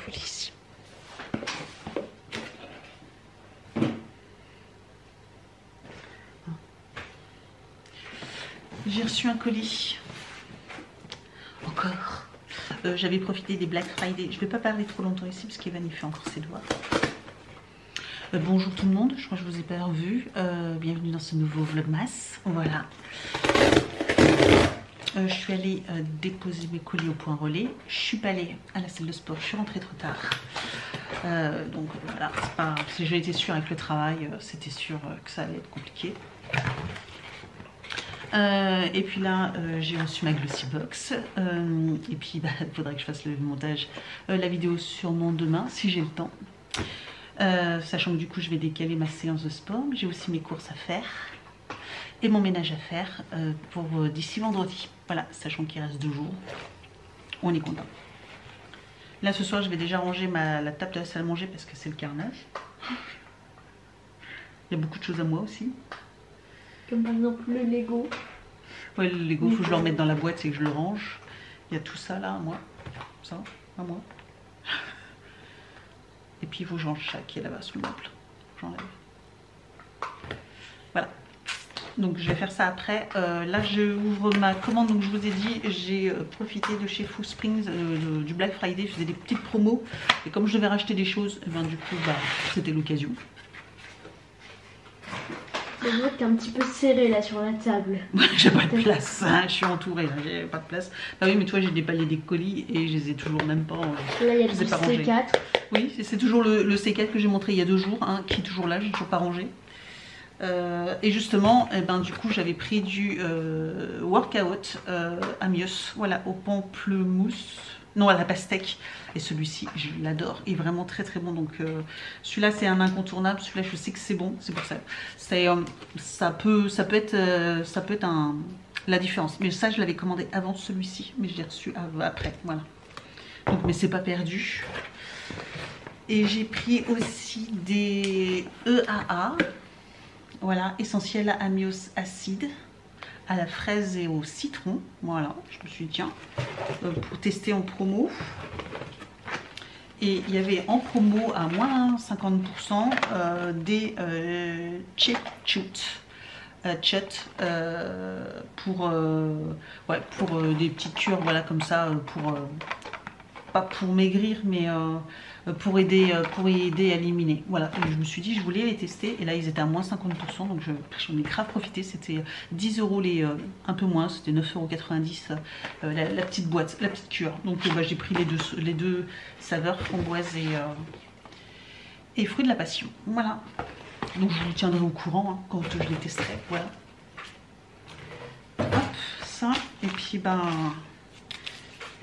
colis ici. J'ai reçu un colis. Encore. J'avais profité des Black Friday. Je ne vais pas parler trop longtemps ici parce qu'Evan il fait encore ses doigts. Bonjour tout le monde, je crois que je vous ai pas revu. Bienvenue dans ce nouveau vlogmas. Voilà. Je suis allée déposer mes colis au point relais. Je suis pas allée à la salle de sport, je suis rentrée trop tard. Donc voilà, c'est pas. J'ai été sûre avec le travail, c'était sûr que ça allait être compliqué. Et puis là, j'ai reçu ma Glossybox. Et puis, il faudrait que je fasse le montage, la vidéo sûrement demain, si j'ai le temps. Sachant que du coup, je vais décaler ma séance de sport. J'ai aussi mes courses à faire et mon ménage à faire pour d'ici vendredi. Voilà, sachant qu'il reste 2 jours. On est content. Là, ce soir, je vais déjà ranger la table de la salle à manger parce que c'est le carnage. Il y a beaucoup de choses à moi aussi. Comme par exemple le Lego. Ouais, le Lego, il faut que je le remette dans la boîte et que je le range. Il y a tout ça là, à moi. Ça, à moi. Et puis il faut que je range ça qui est là-bas sous le meuble. J'enlève. Voilà. Donc je vais faire ça après. Là, je ouvre ma commande. Donc je vous ai dit, j'ai profité de chez Food Springs, du Black Friday. Je faisais des petites promos. Et comme je devais racheter des choses, et ben, du coup, c'était l'occasion. Je vois que t'es un petit peu serré là sur la table. J'ai pas de place, hein, je suis entourée, j'ai pas de place. Ah oui, mais toi j'ai déballé des colis et je les ai toujours même pas. Là il y a le C4. Oui, c'est toujours le C4 que j'ai montré il y a 2 jours, hein, qui est toujours là, j'ai toujours pas rangé. Et justement, eh ben, du coup j'avais pris du workout Amios, voilà, au pamplemousse. Non, à la pastèque. Et celui-ci, je l'adore. Il est vraiment très très bon. Donc celui-là, c'est un incontournable. Celui-là, je sais que c'est bon. C'est pour ça. Ça peut être la différence. Mais ça, je l'avais commandé avant celui-ci. Mais je l'ai reçu après. Voilà. Donc, mais c'est pas perdu. Et j'ai pris aussi des EAA. Voilà, essentiel Amios acide. À la fraise et au citron, voilà, je me suis dit tiens, pour tester en promo. Et il y avait en promo à moins 50% des pour des petites cures, voilà, comme ça, pas pour maigrir, mais pour aider à éliminer. Voilà, et je me suis dit je voulais les tester et là ils étaient à moins 50%, donc j'en ai grave profité. C'était 10 € les un peu moins, c'était 9,90 € la petite boîte, la petite cure. Donc j'ai pris les deux saveurs, framboise et fruits de la passion. Voilà, donc je vous tiendrai au courant hein, quand je les testerai. Voilà, hop, ça, et puis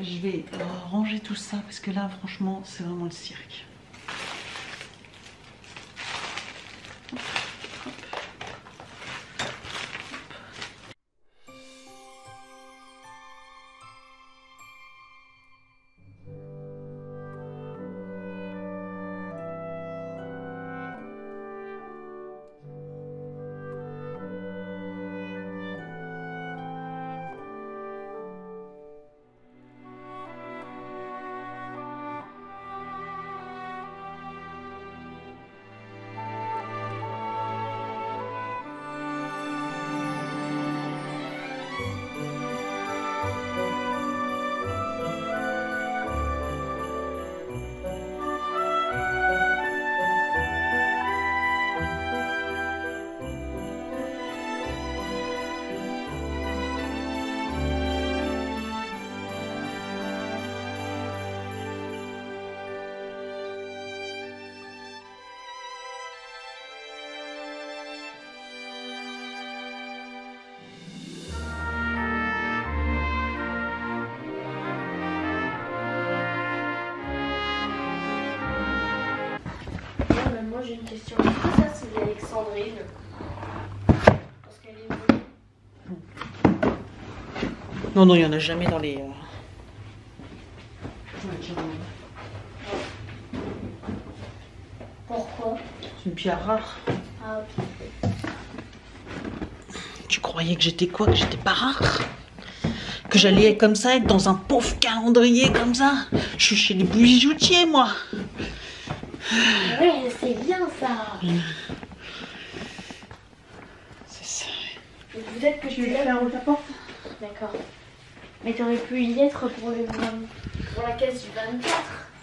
je vais ranger tout ça parce que là, franchement, c'est vraiment le cirque. J'ai une question. Ça, c'est Alexandrine. Parce qu'elle est venue. Non, il n'y en a jamais dans les... Pourquoi? C'est une pierre rare. Ah, ok. Tu croyais que j'étais quoi? Que j'étais pas rare? que j'allais comme ça être dans un pauvre calendrier comme ça. Je suis chez les bijoutiers, moi. Ouais, c'est bien ça. C'est ça. Peut-être que Tu veux faire ta porte? D'accord. Mais tu aurais pu y être pour la caisse du 24.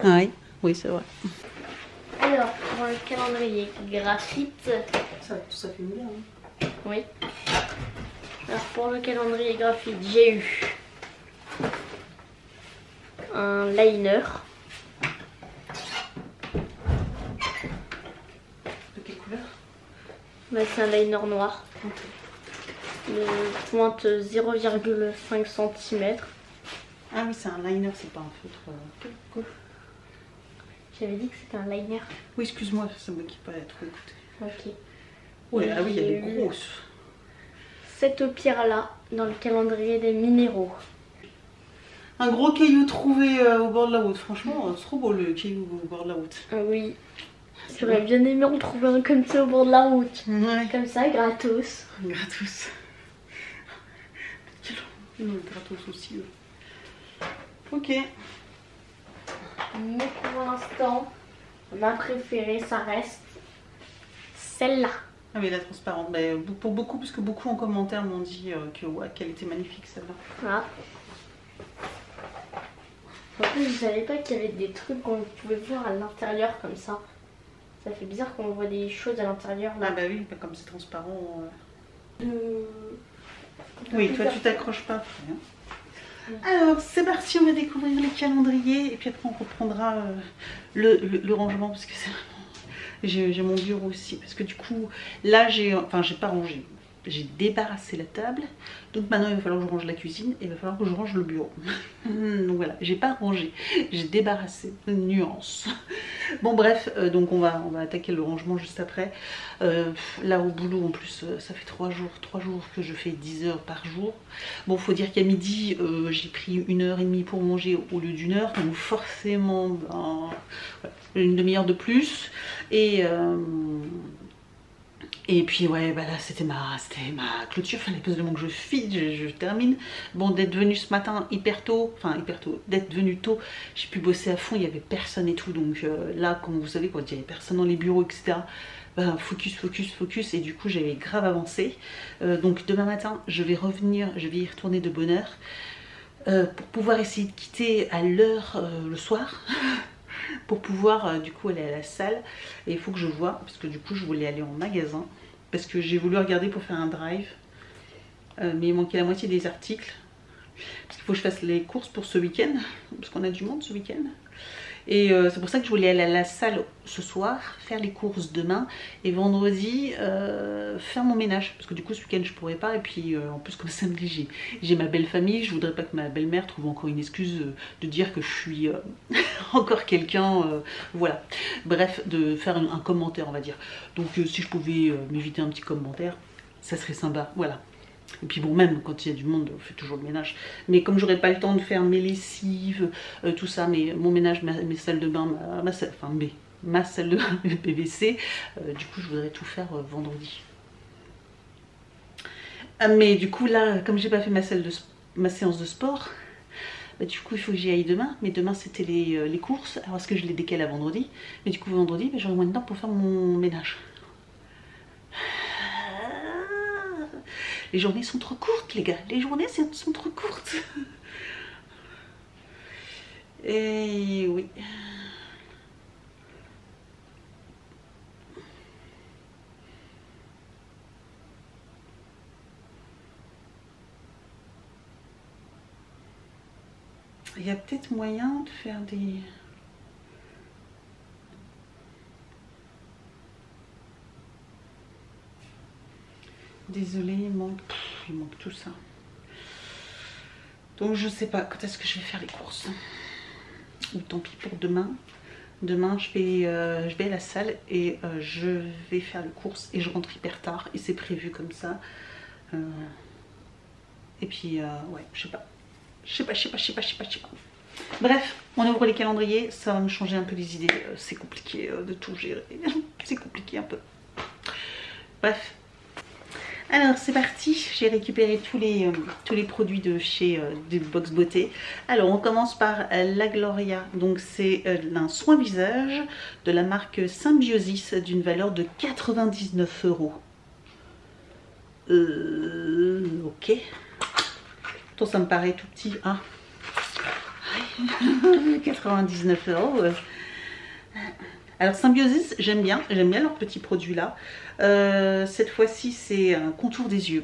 Ah oui, oui, c'est vrai. Alors, pour le calendrier graphite. Ça fait bien. Hein. Oui. Alors, pour le calendrier graphite, j'ai eu un liner. De quelle couleur? Bah, c'est un liner noir. De pointe 0,5 cm. Ah oui, c'est un liner, c'est pas un feutre. Cool. J'avais dit que c'était un liner. Oui, excuse-moi, c'est moi qui n'ai pas trop écouté. Ok. Ouais, ah oui, il y a des grosses. Cette pierre-là, dans le calendrier des minéraux. Un gros caillou trouvé au bord de la route. Franchement, c'est trop beau le caillou au bord de la route. Ah oui. J'aurais bien aimé en trouver un comme ça au bord de la route. Ouais. Comme ça, gratos. Gratos. Gratos aussi. Ok. Mais pour l'instant, ma préférée, ça reste celle-là. Ah mais la transparente, mais pour beaucoup, parce que beaucoup en commentaire m'ont dit que ouais, qu'elle était magnifique celle-là. Ah. En plus, je savais pas qu'il y avait des trucs qu'on pouvait voir à l'intérieur comme ça. Ça fait bizarre qu'on voit des choses à l'intérieur là. Ah bah oui, comme c'est transparent. De... Oui, toi tu t'accroches pas après. Hein. Alors c'est parti, on va découvrir les calendriers et puis après on reprendra le rangement parce que c'est vraiment... J'ai mon bureau aussi parce que du coup là j'ai pas rangé. J'ai débarrassé la table, donc maintenant il va falloir que je range la cuisine et il va falloir que je range le bureau. Donc voilà, j'ai pas rangé, j'ai débarrassé, une nuance. Bon bref, donc on va attaquer le rangement juste après. Là au boulot en plus, ça fait 3 jours que je fais 10 heures par jour. Bon, faut dire qu'à midi, j'ai pris 1h30 pour manger au lieu d'1 heure, donc forcément ben, voilà, une demi-heure de plus. Et puis ouais, bah là c'était ma clôture, fallait absolument que je file, je termine. Bon, d'être venue ce matin hyper tôt, d'être venue tôt, j'ai pu bosser à fond, il n'y avait personne et tout. Donc là, comme vous savez, quand il n'y avait personne dans les bureaux, etc., bah, focus, et du coup j'avais grave avancé. Donc demain matin, je vais y retourner de bonne heure pour pouvoir essayer de quitter à l'heure le soir. Pour pouvoir du coup aller à la salle. Et il faut que je vois, parce que du coup je voulais aller en magasin, parce que j'ai voulu regarder pour faire un drive, mais il manquait la moitié des articles, parce qu'il faut que je fasse les courses pour ce week-end, parce qu'on a du monde ce week-end. Et c'est pour ça que je voulais aller à la salle ce soir, faire les courses demain, et vendredi faire mon ménage, parce que du coup ce week-end je pourrais pas. Et puis en plus comme samedi j'ai ma belle famille, je voudrais pas que ma belle-mère trouve encore une excuse de dire que je suis encore quelqu'un, voilà. Bref, de faire un commentaire on va dire. Donc si je pouvais m'éviter un petit commentaire, ça serait sympa, voilà. Et puis bon, même quand il y a du monde, on fait toujours le ménage. Mais comme j'aurais pas le temps de faire mes lessives, tout ça, mon ménage, mes salles de bain, ma salle de bain, le PVC, du coup je voudrais tout faire vendredi. Mais du coup là, comme j'ai pas fait ma séance de sport, bah, du coup il faut que j'y aille demain. Mais demain c'était les courses, alors est-ce que je les décale à vendredi? Mais du coup vendredi, bah, j'aurai moins de temps pour faire mon ménage. Les journées sont trop courtes, les gars. Les journées sont trop courtes. Et oui. Il y a peut-être moyen de faire des... Désolée, il manque tout ça. Donc je sais pas quand est-ce que je vais faire les courses. Ou tant pis pour demain. Demain je vais à la salle et je vais faire les courses et je rentre hyper tard et c'est prévu comme ça. Et puis ouais, je sais pas. Bref, on ouvre les calendriers, ça va me changer un peu les idées. C'est compliqué de tout gérer. C'est compliqué un peu. Bref. Alors c'est parti, j'ai récupéré tous les produits de chez de Box Beauté. Alors on commence par la Gloria, donc c'est un soin visage de la marque Symbiosis d'une valeur de 99 €. Ok. Pourtant ça me paraît tout petit. Ah. 99 €. Alors Symbiosis, j'aime bien leurs petits produits là. Cette fois-ci c'est un contour des yeux.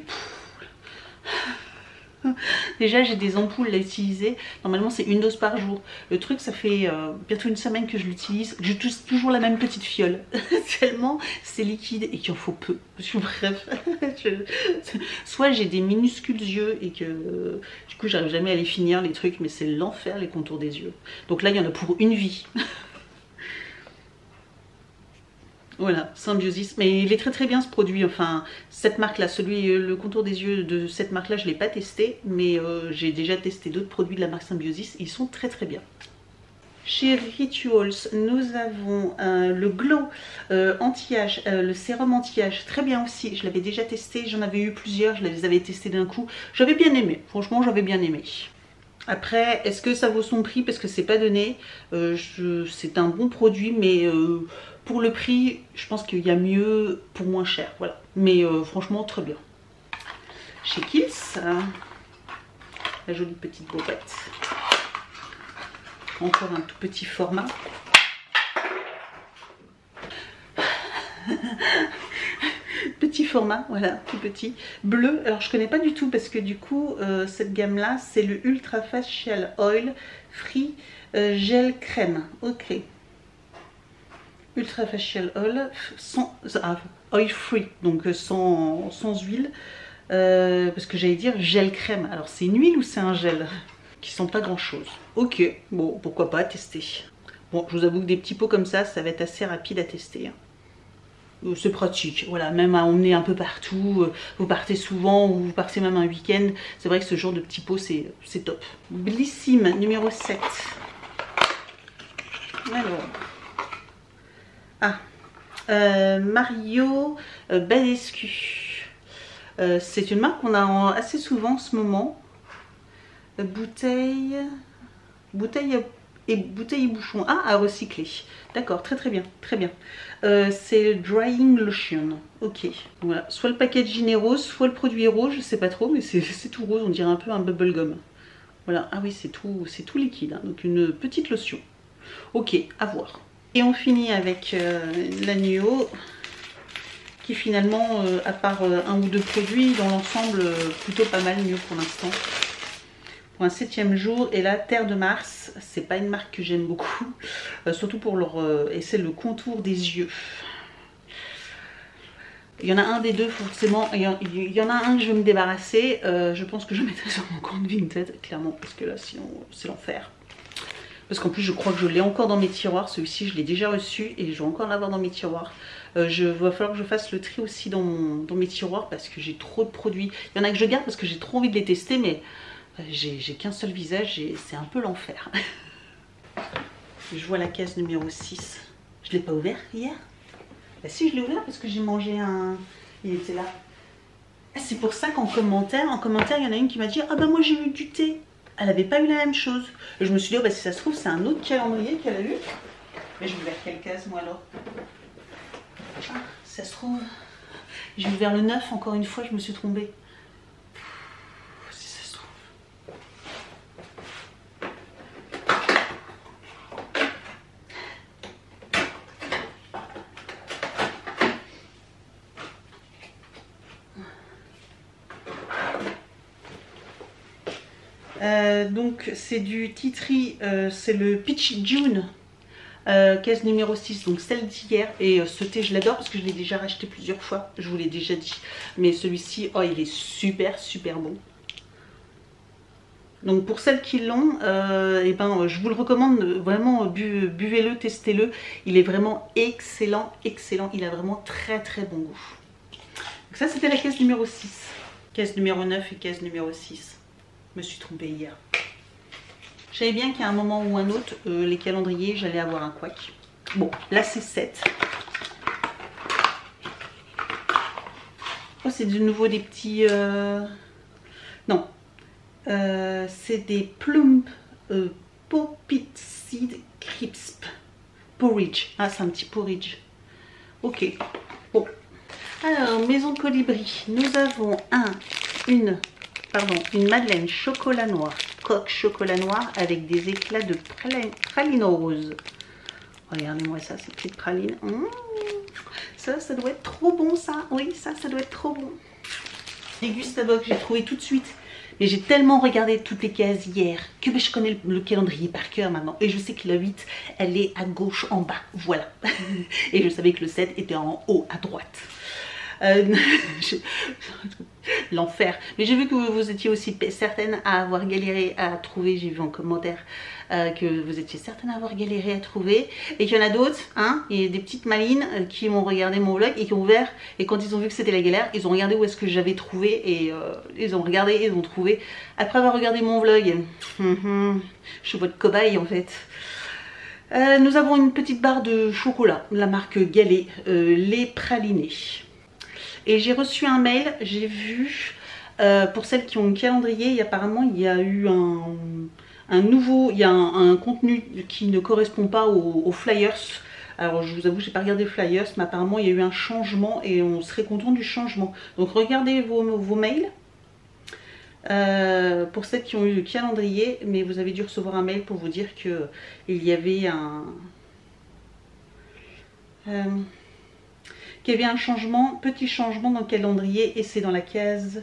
Déjà j'ai des ampoules à utiliser. Normalement c'est une dose par jour. Le truc ça fait bientôt une semaine que je l'utilise. Je touche toujours la même petite fiole. Tellement c'est liquide et qu'il en faut peu. Bref. Soit j'ai des minuscules yeux et que du coup j'arrive jamais à les finir les trucs. Mais c'est l'enfer les contours des yeux. Donc là il y en a pour une vie. Voilà, Symbiosis, mais il est très bien ce produit, enfin cette marque là, le contour des yeux de cette marque là je ne l'ai pas testé, mais j'ai déjà testé d'autres produits de la marque Symbiosis, ils sont très bien. Chez Rituals, nous avons le glow anti-âge, le sérum anti-âge, très bien aussi, je l'avais déjà testé, j'en avais eu plusieurs, je les avais testés d'un coup, j'avais bien aimé, franchement j'avais bien aimé. Après, est-ce que ça vaut son prix parce que c'est pas donné, c'est un bon produit, mais pour le prix, je pense qu'il y a mieux pour moins cher, voilà. Mais franchement, très bien. Chez Kiehl's, la jolie petite bobette. Encore un tout petit format. Petit format, voilà, tout petit. Bleu, alors je connais pas du tout parce que du coup, cette gamme-là, c'est le Ultra Facial Oil Free Gel Crème. Ok. Ultra Facial Oil, oil free, donc sans huile. Parce que j'allais dire gel crème. Alors c'est une huile ou c'est un gel qui sent pas grand chose. Ok, bon, pourquoi pas tester. Bon, je vous avoue que des petits pots comme ça va être assez rapide à tester. C'est pratique, voilà, même à emmener un peu partout. Vous partez souvent ou vous partez même un week-end. C'est vrai que ce genre de petits pots, c'est top. Blissim numéro 7. Alors. Mario Badescu. C'est une marque qu'on a assez souvent en ce moment. Bouteille et bouchon. Ah, à recycler. D'accord, très bien. C'est Drying Lotion. Ok. Voilà. Soit le packaging est rose, soit le produit est rose. Je sais pas trop, mais c'est tout rose. On dirait un peu un bubblegum. Voilà. Ah oui, c'est tout liquide. Hein. Donc une petite lotion. Ok, à voir. Et on finit avec l'agneau qui finalement, à part un ou deux produits, dans l'ensemble, plutôt pas mal mieux pour l'instant. Pour un 7e jour, et là, Terre de Mars, c'est pas une marque que j'aime beaucoup, surtout pour leur... et c'est le contour des yeux. Il y en a un des deux forcément, il y en a un que je vais me débarrasser, je pense que je mettrai sur mon compte Vinted, clairement, parce que là sinon c'est l'enfer. Parce qu'en plus je crois que je l'ai encore dans mes tiroirs, celui-ci je l'ai déjà reçu et je vais encore l'avoir dans mes tiroirs. Va falloir que je fasse le tri aussi dans mes tiroirs parce que j'ai trop de produits. Il y en a que je garde parce que j'ai trop envie de les tester, mais j'ai qu'un seul visage et c'est un peu l'enfer. Je vois la case numéro 6. Je l'ai pas ouvert hier? Bah si, je l'ai ouvert parce que j'ai mangé un... Il était là. C'est pour ça qu'en commentaire, il y en a une qui m'a dit « Ah bah moi j'ai eu du thé ». Elle n'avait pas eu la même chose. Et je me suis dit, oh bah si ça se trouve, c'est un autre calendrier qu'elle a eu. Mais j'ai ouvert quelle case, moi, alors? Ah, si ça se trouve, j'ai ouvert le 9, encore une fois, je me suis trompée. Si ça se trouve. Donc c'est du Tea Tree, c'est le Peach June, case numéro 6, donc celle d'hier. Et ce thé je l'adore parce que je l'ai déjà racheté plusieurs fois, je vous l'ai déjà dit. Mais celui-ci, oh il est super bon. Donc pour celles qui l'ont, je vous le recommande vraiment, buvez-le, testez-le. Il est vraiment excellent, il a vraiment très bon goût. Donc ça c'était la case numéro 6, case numéro 9 et case numéro 6. Je me suis trompée hier. Je savais bien qu'à un moment ou un autre, les calendriers, j'allais avoir un couac. Bon, là c'est 7. crois que c'est de nouveau des petits... Non. C'est des plump poppy seed crisp. Porridge. Ah, c'est un petit porridge. Ok. Bon. Alors, maison colibri. Nous avons une madeleine chocolat noir. Coque chocolat noir avec des éclats de praline rose. Regardez-moi ça, ces petites pralines. Ça doit être trop bon ça. Oui, ça doit être trop bon. Dégustabox, j'ai trouvé tout de suite. Mais j'ai tellement regardé toutes les cases hier que je connais le calendrier par cœur maintenant. Et je sais que la 8, elle est à gauche en bas. Voilà. Et je savais que le 7 était en haut à droite. L'enfer. Mais j'ai vu que vous étiez aussi certaines à avoir galéré à trouver. J'ai vu en commentaire que vous étiez certaines à avoir galéré à trouver. Et qu'il y en a d'autres, hein, il y a des petites malines qui ont regardé mon vlog et qui ont ouvert. Et quand ils ont vu que c'était la galère, ils ont regardé où est-ce que j'avais trouvé. Et ils ont regardé et ils ont trouvé. Après avoir regardé mon vlog, je suis votre cobaye en fait. Nous avons une petite barre de chocolat, la marque Galet, les pralinés. Et j'ai reçu un mail, j'ai vu, pour celles qui ont un calendrier, et apparemment il y a eu un nouveau, il y a un contenu qui ne correspond pas aux flyers. Alors je vous avoue, j'ai pas regardé les flyers, mais apparemment il y a eu un changement et on serait content du changement. Donc regardez vos mails. Pour celles qui ont eu le calendrier, mais vous avez dû recevoir un mail pour vous dire que il y avait qu'il y avait un changement, petit changement dans le calendrier, et c'est dans la case.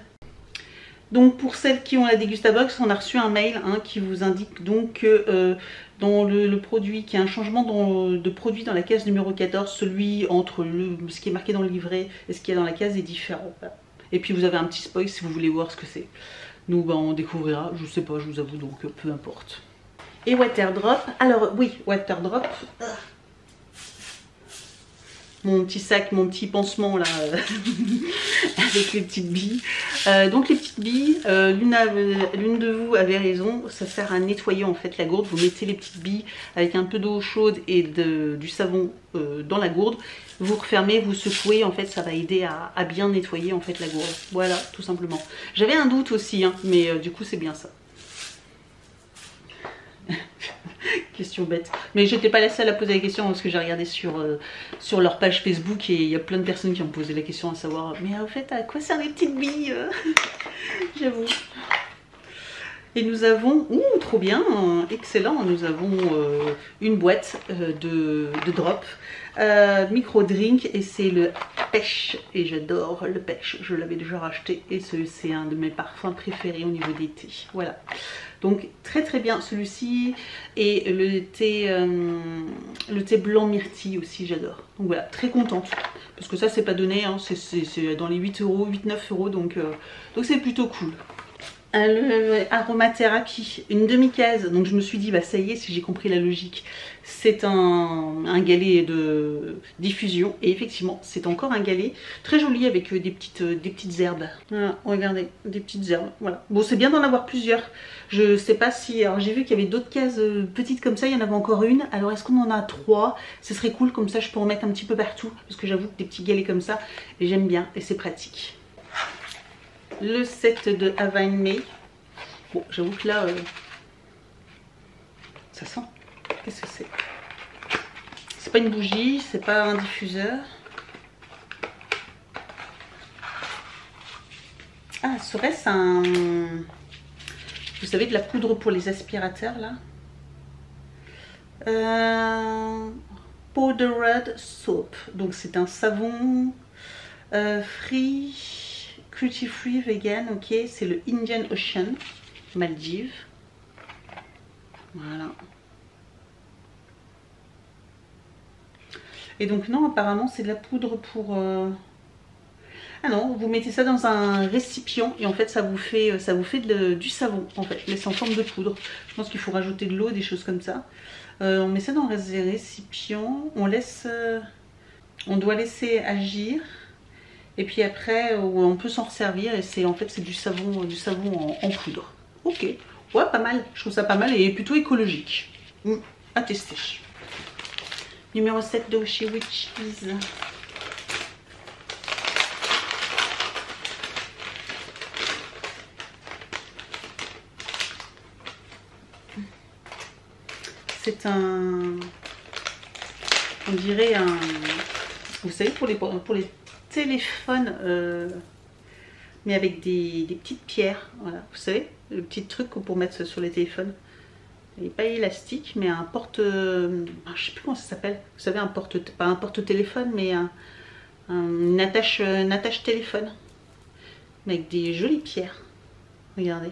Donc pour celles qui ont la Dégustabox, on a reçu un mail qui vous indique donc que dans le produit, qu'il y a un changement de produit dans la case numéro 14, celui entre ce qui est marqué dans le livret et ce qu'il y a dans la case est différent. Voilà. Et puis vous avez un petit spoil si vous voulez voir ce que c'est. Nous, on découvrira, je sais pas, je vous avoue, donc peu importe. Et Waterdrop, alors oui, Waterdrop, mon petit sac, mon petit pansement là, avec les petites billes. Donc les petites billes, l'une de vous avait raison, ça sert à nettoyer en fait la gourde. Vous mettez les petites billes avec un peu d'eau chaude et du savon dans la gourde. Vous refermez, vous secouez, en fait ça va aider à bien nettoyer en fait la gourde. Voilà, tout simplement. J'avais un doute aussi, mais du coup c'est bien ça. Question bête. Mais j'étais pas la seule à poser la question parce que j'ai regardé sur leur page Facebook et il y a plein de personnes qui ont posé la question à savoir mais en fait à quoi servent les petites billes. J'avoue. Et nous avons, trop bien, excellent, nous avons une boîte de drop, micro drink, et c'est le pêche, et j'adore le pêche, je l'avais déjà racheté et c'est un de mes parfums préférés au niveau des thés. Voilà, donc très très bien celui-ci, et le thé blanc myrtille aussi j'adore. Donc voilà, très contente, parce que ça c'est pas donné, c'est dans les 8 €, 8-9 €, donc c'est plutôt cool. Le aromathérapie, une demi-case, donc je me suis dit bah ça y est, si j'ai compris la logique, c'est un galet de diffusion, et effectivement c'est encore un galet très joli avec des petites herbes. Voilà, regardez, des petites herbes, voilà. Bon, c'est bien d'en avoir plusieurs, je sais pas si, alors j'ai vu qu'il y avait d'autres cases petites comme ça, il y en avait encore une, alors est-ce qu'on en a 3? Ce serait cool, comme ça je peux en mettre un petit peu partout, parce que j'avoue que des petits galets comme ça, j'aime bien et c'est pratique. Le set de Havane May. Bon, j'avoue que là, ça sent. Qu'est-ce que c'est? C'est pas une bougie, c'est pas un diffuseur. Ah, serait-ce un... Vous savez, de la poudre pour les aspirateurs, là. Powdered Soap. Donc c'est un savon cruelty free vegan, ok, c'est le Indian Ocean, Maldives. Voilà. Et donc non, apparemment c'est de la poudre pour... Ah non, vous mettez ça dans un récipient et en fait ça vous fait du savon en fait, mais c'est en forme de poudre. Je pense qu'il faut rajouter de l'eau, des choses comme ça. On met ça dans un récipient, on doit laisser agir. Et puis après, on peut s'en resservir et c'est en fait c'est du savon en poudre. Ok, ouais, pas mal. Je trouve ça pas mal et plutôt écologique. À tester. Numéro 7 de chez Witches. C'est un... On dirait un... Vous savez, pour les téléphones, mais avec des petites pierres. Voilà, vous savez, le petit truc pour mettre sur les téléphones. Il n'est pas élastique, mais un porte... je ne sais plus comment ça s'appelle. Vous savez, un porte... Pas un porte-téléphone, mais une attache téléphone. Mais avec des jolies pierres. Regardez.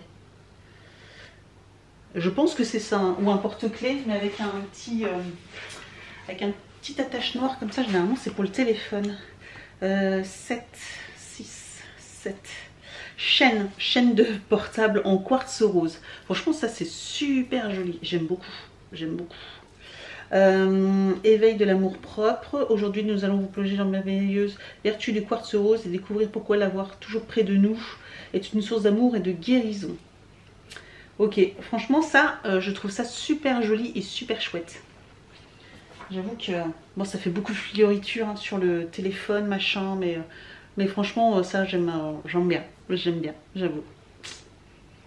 Je pense que c'est ça, hein, ou un porte-clés, mais avec un petit attache noire comme ça. Généralement, c'est pour le téléphone. 7, 6, 7. Chaîne de portable en quartz rose. Franchement, ça c'est super joli. J'aime beaucoup. J'aime beaucoup. Éveil de l'amour propre. Aujourd'hui, nous allons vous plonger dans la merveilleuse vertu du quartz rose et découvrir pourquoi l'avoir toujours près de nous est une source d'amour et de guérison. Ok, franchement ça, je trouve ça super joli et super chouette. J'avoue que, bon, ça fait beaucoup de fioritures hein, sur le téléphone, machin, mais franchement, ça, j'aime bien. J'aime bien, j'avoue.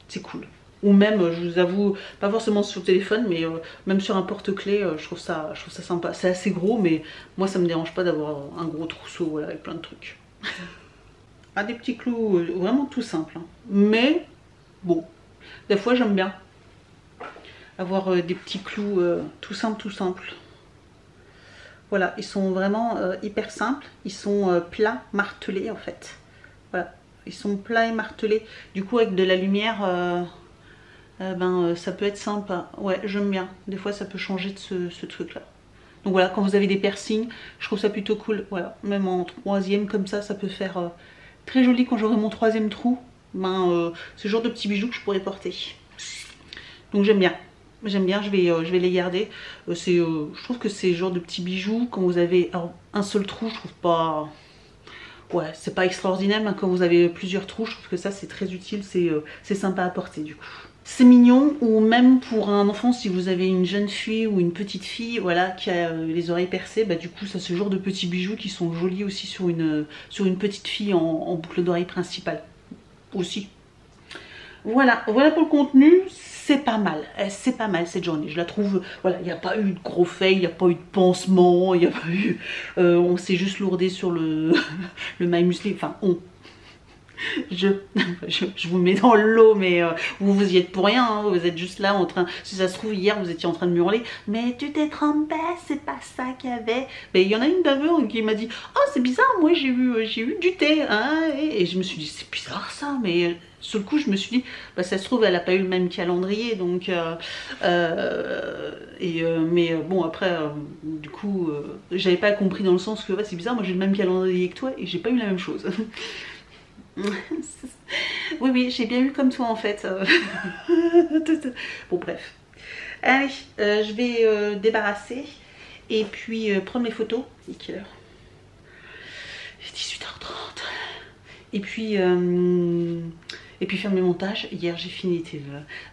C'est cool. Ou même, je vous avoue, pas forcément sur le téléphone, mais même sur un porte-clés, je trouve ça sympa. C'est assez gros, mais moi, ça me dérange pas d'avoir un gros trousseau, voilà, avec plein de trucs. Ah, des petits clous, vraiment tout simples. Hein. Mais, bon. Des fois j'aime bien avoir des petits clous tout simples. Voilà, ils sont vraiment hyper simples. Ils sont plats, martelés en fait. Voilà, ils sont plats et martelés. Du coup avec de la lumière, ça peut être sympa. Ouais, j'aime bien. Des fois ça peut changer de ce truc là. Donc voilà, quand vous avez des piercings, je trouve ça plutôt cool. Voilà, même en troisième comme ça peut faire très joli quand j'aurai mon troisième trou. C'est le genre de petits bijoux que je pourrais porter. Donc j'aime bien, je vais les garder. Je trouve que c'est le genre de petits bijoux quand vous avez un seul trou, je trouve pas... Ouais, c'est pas extraordinaire, mais quand vous avez plusieurs trous, je trouve que ça c'est très utile, c'est sympa à porter du coup. C'est mignon, ou même pour un enfant, si vous avez une jeune fille ou une petite fille, voilà, qui a les oreilles percées, du coup ça c'est le genre de petits bijoux qui sont jolis aussi sur une petite fille en boucle d'oreille principale. Aussi. Voilà pour le contenu, c'est pas mal cette journée, je la trouve, voilà, il n'y a pas eu de gros fail, il n'y a pas eu de pansement, il n'y a pas eu, on s'est juste lourdé sur le My Muesli, enfin je vous mets dans l'eau, mais vous y êtes pour rien, hein, vous êtes juste là en train, si ça se trouve hier vous étiez en train de hurler, mais tu t'es trompé, c'est pas ça qu'il y avait. Mais il y en a une d'ailleurs qui m'a dit, oh c'est bizarre, moi j'ai eu du thé, hein, et je me suis dit c'est bizarre ça, mais sur le coup je me suis dit, ça se trouve elle a pas eu le même calendrier, donc mais bon après du coup j'avais pas compris dans le sens que c'est bizarre, moi j'ai le même calendrier que toi et j'ai pas eu la même chose. Oui, j'ai bien eu comme toi en fait. Bon bref. Allez, je vais débarrasser et puis prendre mes photos. Il est quelle heure? 18h30. Et puis faire mes montages. Hier j'ai fini, il était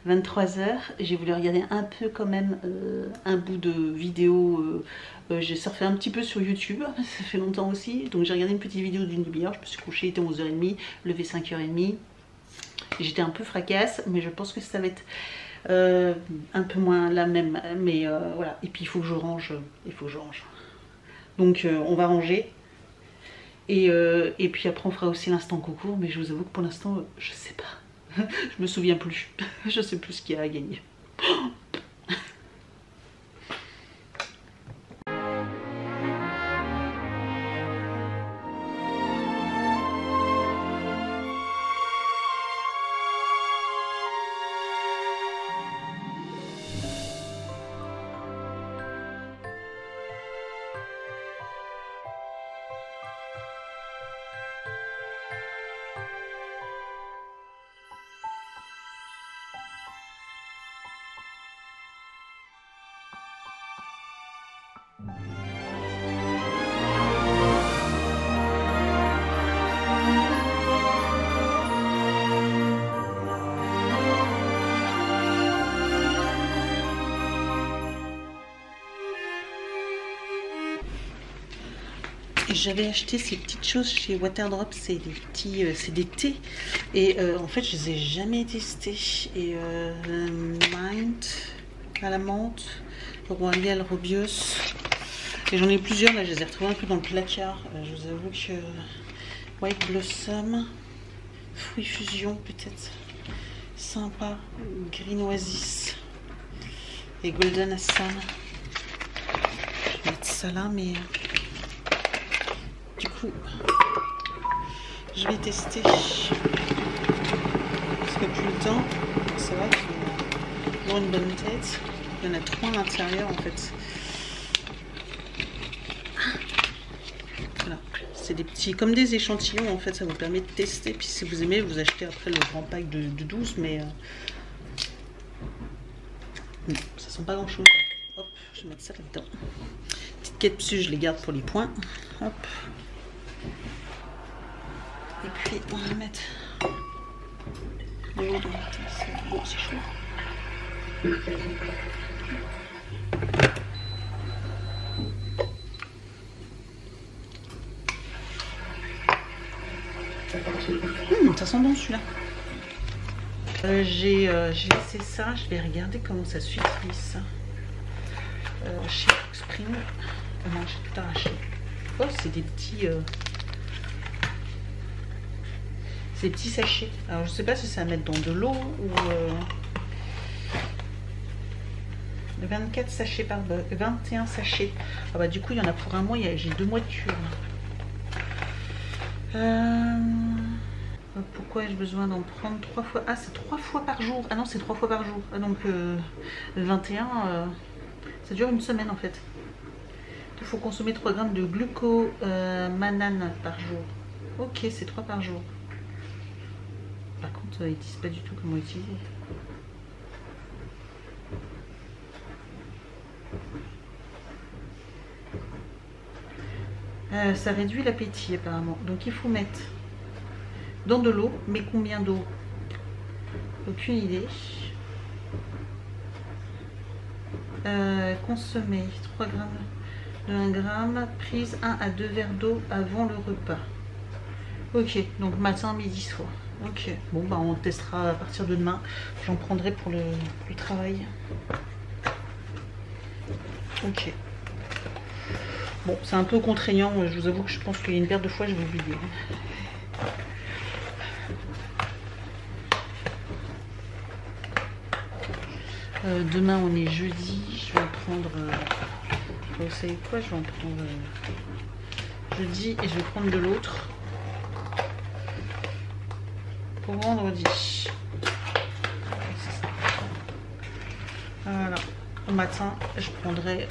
23h. J'ai voulu regarder un peu quand même un bout de vidéo. J'ai surfé un petit peu sur YouTube, ça fait longtemps aussi. Donc j'ai regardé une petite vidéo d'une demi-heure. Je me suis couchée, il était 11h30, levé 5h30. J'étais un peu fracasse, mais je pense que ça va être un peu moins la même. Mais voilà, et puis il faut que je range. Donc on va ranger. Et puis après on fera aussi l'instant concours, mais je vous avoue que pour l'instant je sais pas. Je me souviens plus. Je sais plus ce qu'il y a à gagner. J'avais acheté ces petites choses chez Waterdrop, c'est des petits, c'est des thés et en fait je les ai jamais testés. Et Mint à la menthe, Royal Robios. Et j'en ai plusieurs, là je les ai retrouvés un peu dans le placard. Je vous avoue que White Blossom, Fruit Fusion peut-être, sympa, Green Oasis et Golden Assam. Je vais mettre ça là, mais du coup je vais tester parce que plus le temps, c'est vrai qu'ils ont une bonne tête. Il y en a 3 à l'intérieur en fait. Voilà, c'est des petits, comme des échantillons en fait, ça vous permet de tester. Puis si vous aimez, vous achetez après le grand pack de 12, mais ça sent pas grand chose. Hop, je vais mettre ça là-dedans. Petite capsule, je les garde pour les points. Hop. Et puis on va mettre de l'eau dans la tasse. Bon, c'est chaud. Ça sent bon celui-là. J'ai laissé ça, je vais regarder comment ça s'utilise. Chez Spring. Non, j'ai tout arraché. Oh, c'est des petits. C'est des petits sachets. Alors je sais pas si c'est à mettre dans de l'eau ou 24 sachets par 21 sachets. Ah bah du coup il y en a pour un mois, j'ai 2 mois de cure. Pourquoi ai-je besoin d'en prendre 3 fois? Ah, c'est 3 fois par jour. Ah non, c'est 3 fois par jour. Ah, donc 21, ça dure une semaine en fait. Il faut consommer 3 grammes de glucomanane par jour. Ok, c'est 3 par jour. Par contre, ils disent pas du tout comment utiliser. Ça réduit l'appétit apparemment. Donc il faut mettre dans de l'eau, mais combien d'eau? Aucune idée. Consommer 3 grammes de 1 gramme, prise 1 à 2 verres d'eau avant le repas. Ok, donc matin, midi, soir. Ok, bon bah on testera à partir de demain. J'en prendrai pour le travail. Ok. Bon, c'est un peu contraignant, je vous avoue que je pense qu'il y a une paire de fois je vais oublier. Demain on est jeudi, je vais en prendre, vous savez quoi, je vais en prendre jeudi et je vais prendre de l'autre pour vendredi. Voilà, au matin je prendrai,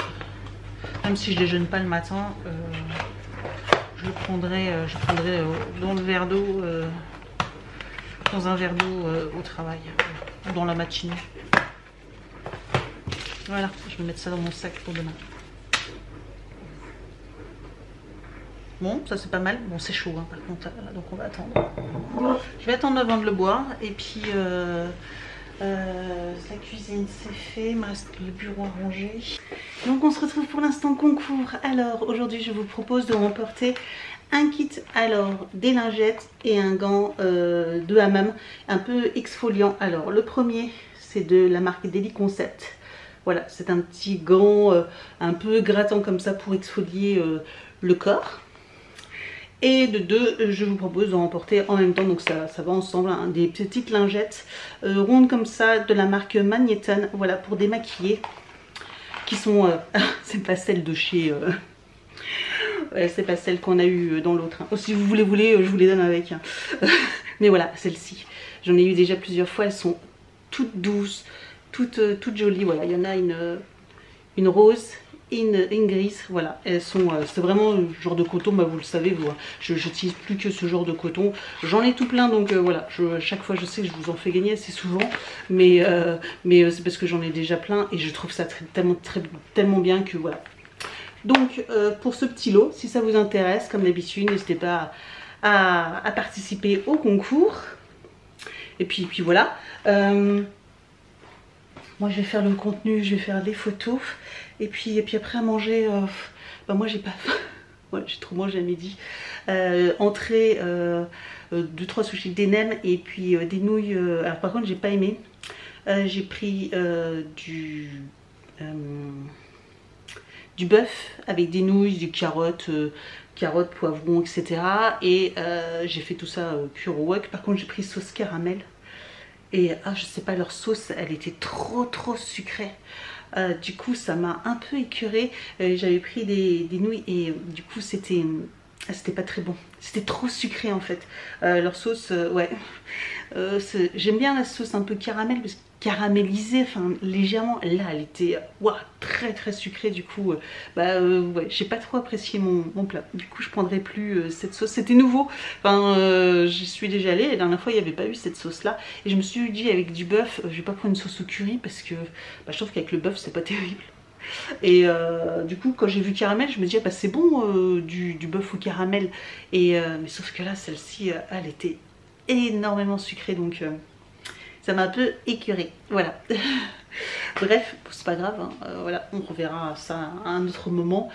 même si je déjeune pas le matin, je prendrai dans le verre d'eau, dans un verre d'eau au travail, dans la matinée. Voilà, je vais mettre ça dans mon sac pour demain. Bon, ça c'est pas mal. Bon, c'est chaud hein, par contre, là, donc on va attendre. Je vais attendre avant de le boire. Et puis, la cuisine c'est fait. Il me reste le bureau à ranger. Donc on se retrouve pour l'instant concours. Alors, aujourd'hui, je vous propose de remporter un kit, alors des lingettes et un gant de hammam un peu exfoliant. Alors, le premier, c'est de la marque Daily Concept. Voilà, c'est un petit gant un peu grattant comme ça pour exfolier le corps. Et de 2, je vous propose de remporter en même temps, donc ça va ensemble, hein, des petites lingettes rondes comme ça de la marque Magneton. Voilà, pour démaquiller, qui sont, c'est pas celle de chez... ouais, c'est pas celle qu'on a eu dans l'autre. Hein. Oh, si vous voulez, je vous les donne avec. Hein. Mais voilà, celle-ci, j'en ai eu déjà plusieurs fois, elles sont toutes douces. Toutes jolies, voilà, il y en a une rose et une grise, voilà, elles sont, c'est vraiment le genre de coton, bah vous le savez, je n'utilise plus que ce genre de coton, j'en ai tout plein, donc voilà, chaque fois je sais que je vous en fais gagner assez souvent, mais c'est parce que j'en ai déjà plein et je trouve ça tellement bien que voilà. Donc pour ce petit lot, si ça vous intéresse, comme d'habitude, n'hésitez pas à participer au concours, et puis voilà. Moi je vais faire le contenu, je vais faire des photos et puis après à manger, bah moi j'ai pas faim, ouais, j'ai trop mangé à midi. Entrée, 2-3 sushis, des nems et puis des nouilles, alors par contre j'ai pas aimé, j'ai pris du bœuf avec des nouilles, des carottes, poivrons, etc. Et j'ai fait tout ça cuire au wok. Par contre, j'ai pris sauce caramel. Et je sais pas, leur sauce, elle était trop sucrée. Du coup, ça m'a un peu écœurée. J'avais pris des nouilles et du coup, c'était pas très bon. C'était trop sucré en fait. Leur sauce, ouais. J'aime bien la sauce un peu caramel, parce que caramélisée, enfin légèrement. Là, elle était très sucrée. Du coup, ouais, j'ai pas trop apprécié mon plat. Du coup, je prendrai plus cette sauce. C'était nouveau. Enfin, j'y suis déjà allée. La dernière fois, il n'y avait pas eu cette sauce là. Et je me suis dit, avec du bœuf, je vais pas prendre une sauce au curry parce que je trouve qu'avec le bœuf, c'est pas terrible. Et du coup, quand j'ai vu caramel, je me dis, c'est bon du bœuf au caramel. Et mais sauf que là, celle-ci, elle était énormément sucrée, donc ça m'a un peu écœurée. Voilà. Bref, c'est pas grave, hein, voilà, on reverra ça à un autre moment.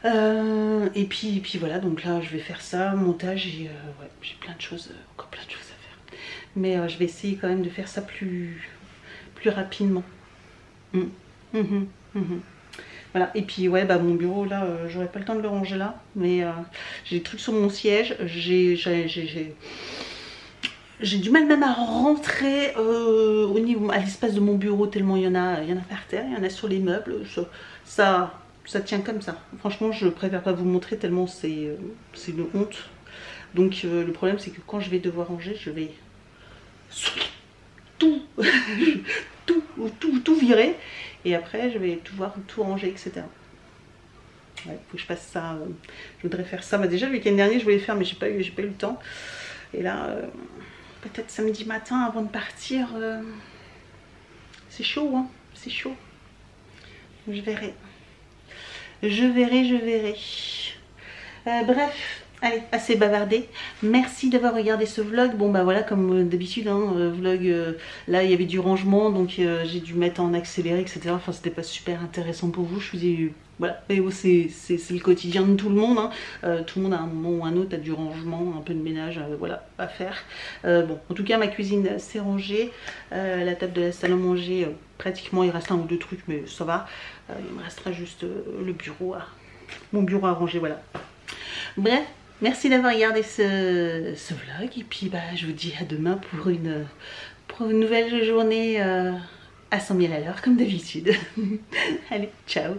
Et puis voilà, donc là, je vais faire ça, montage, et ouais, j'ai encore plein de choses à faire. Mais je vais essayer quand même de faire ça plus rapidement. Voilà, et puis ouais, mon bureau là, j'aurais pas le temps de le ranger là, mais j'ai des trucs sur mon siège, j'ai du mal même à rentrer au niveau, à l'espace de mon bureau, tellement il y en a par terre, il y en a sur les meubles, ça tient comme ça. Franchement, je préfère pas vous montrer tellement c'est une honte. Donc le problème, c'est que quand je vais devoir ranger, je vais tout virer, et après je vais devoir tout ranger, etc. Ouais, faut que je fasse ça. Je voudrais faire ça. Déjà le week-end dernier je voulais faire, mais j'ai pas eu le temps. Et là, peut-être samedi matin avant de partir. C'est chaud, hein. C'est chaud. Je verrai. Bref. Allez, assez bavardé. Merci d'avoir regardé ce vlog. Bon voilà, comme d'habitude, hein, vlog, là il y avait du rangement, donc j'ai dû mettre en accéléré, etc. Enfin, c'était pas super intéressant pour vous. Je vous ai voilà, mais bon, c'est le quotidien de tout le monde, hein. Tout le monde à un moment ou un autre a du rangement, un peu de ménage, voilà, à faire. Bon, en tout cas, ma cuisine s'est rangée. La table de la salle à manger, pratiquement, il reste un ou deux trucs, mais ça va. Il me restera juste le bureau, mon bureau à ranger, voilà. Bref. Merci d'avoir regardé ce vlog, et puis je vous dis à demain pour une nouvelle journée à 100 000 à l'heure comme d'habitude. Allez, ciao.